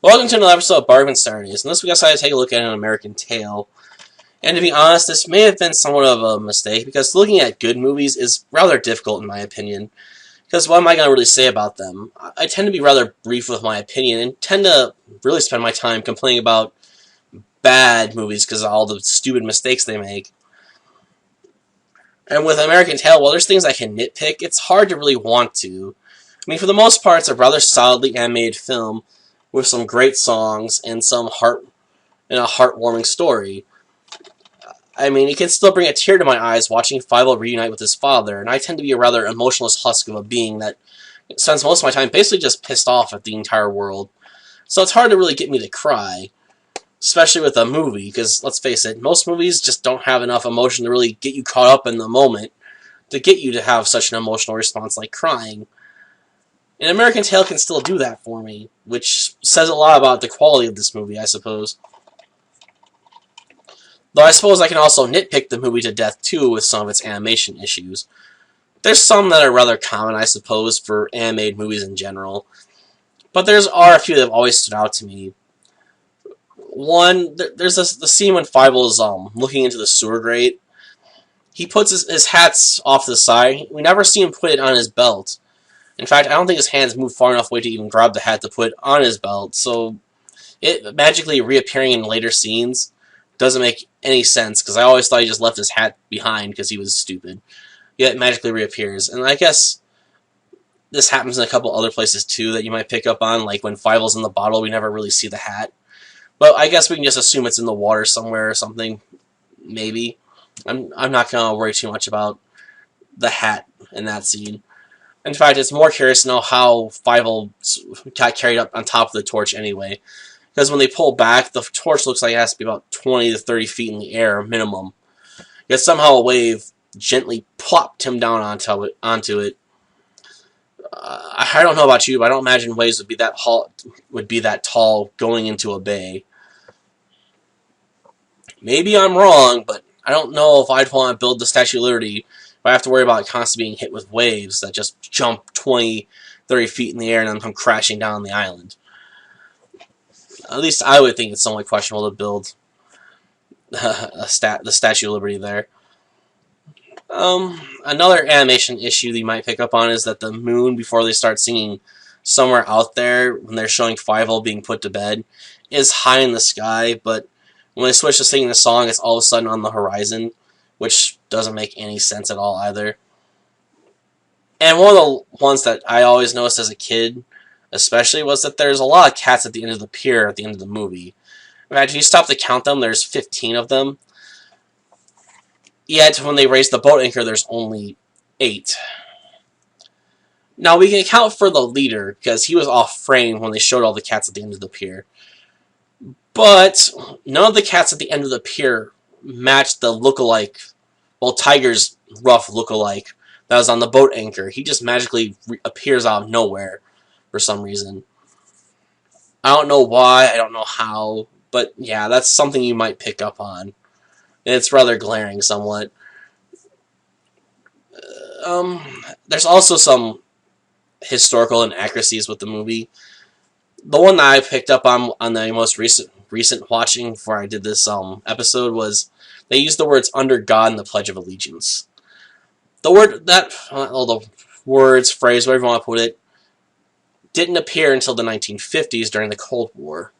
Welcome to another episode of Bargain Saturdays, and this week I decided to take a look at an American Tail. And to be honest, this may have been somewhat of a mistake, because looking at good movies is rather difficult in my opinion. Because what am I going to really say about them? I tend to be rather brief with my opinion, and tend to really spend my time complaining about bad movies because of all the stupid mistakes they make. And with American Tail, while there's things I can nitpick, it's hard to really want to. I mean, for the most part, it's a rather solidly animated film, with some great songs and a heartwarming story. I mean, it can still bring a tear to my eyes watching Fievel reunite with his father, and I tend to be a rather emotionless husk of a being that spends most of my time basically just pissed off at the entire world. So it's hard to really get me to cry, especially with a movie, because let's face it, most movies just don't have enough emotion to really get you caught up in the moment to get you to have such an emotional response like crying. And American Tail can still do that for me, which says a lot about the quality of this movie, I suppose. Though I suppose I can also nitpick the movie to death, too, with some of its animation issues. There's some that are rather common, I suppose, for animated movies in general. But there are a few that have always stood out to me. One, there's the scene when Fievel is looking into the sewer grate. He puts his hats off to the side. We never see him put it on his belt. In fact, I don't think his hands move far enough away to even grab the hat to put on his belt, so it magically reappearing in later scenes doesn't make any sense, because I always thought he just left his hat behind because he was stupid. Yet it magically reappears, and I guess this happens in a couple other places too that you might pick up on, like when Fievel's in the bottle, we never really see the hat. But I guess we can just assume it's in the water somewhere or something, maybe. I'm not going to worry too much about the hat in that scene. In fact, it's more curious to know how Fievel got carried up on top of the torch anyway. Because when they pull back, the torch looks like it has to be about 20 to 30 feet in the air, minimum. Yet somehow a wave gently plopped him down onto it. I don't know about you, but I don't imagine waves would be that tall going into a bay. Maybe I'm wrong, but I don't know if I'd want to build the Statue of Liberty if I have to worry about constantly being hit with waves that just jump 20, 30 feet in the air and then come crashing down the island. At least I would think it's somewhat questionable to build the Statue of Liberty there. Another animation issue that you might pick up on is that the moon, before they start singing Somewhere Out There, when they're showing Fievel being put to bed, is high in the sky, but when they switch to singing the song, it's all of a sudden on the horizon, which doesn't make any sense at all either. And one of the ones that I always noticed as a kid, especially, was that there's a lot of cats at the end of the pier at the end of the movie. In fact, if you stop to count them, there's 15 of them. Yet, when they raise the boat anchor, there's only 8. Now, we can account for the leader, because he was off frame when they showed all the cats at the end of the pier. But none of the cats at the end of the pier matched the lookalike, well, Tiger's rough lookalike that was on the boat anchor. He just magically appears out of nowhere for some reason. I don't know why, I don't know how, but yeah, that's something you might pick up on. It's rather glaring somewhat. There's also some historical inaccuracies with the movie. The one that I picked up on the most recent watching before I did this episode was they used the words "under God" in the Pledge of Allegiance. The words, phrase, whatever you want to put it, didn't appear until the 1950s during the Cold War.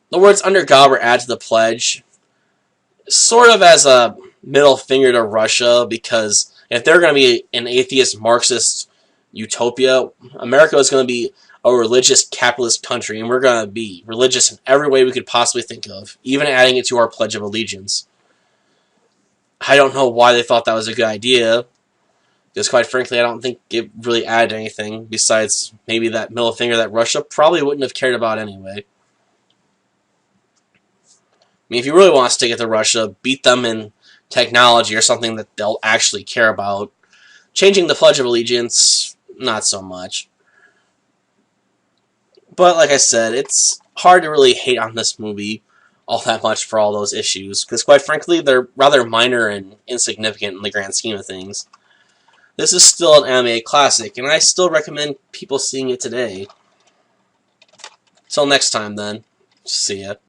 The words "under God" were added to the pledge, sort of as a middle finger to Russia, because if they're going to be an atheist Marxist utopia, America is going to be a religious capitalist country, and we're going to be religious in every way we could possibly think of, even adding it to our Pledge of Allegiance. I don't know why they thought that was a good idea, because quite frankly, I don't think it really added anything, besides maybe that middle finger that Russia probably wouldn't have cared about anyway. I mean, if you really want to stick it to Russia, beat them in technology or something that they'll actually care about. Changing the Pledge of Allegiance, not so much. But like I said, it's hard to really hate on this movie all that much for all those issues, because quite frankly, they're rather minor and insignificant in the grand scheme of things. This is still an anime classic, and I still recommend people seeing it today. Till next time, then. See ya.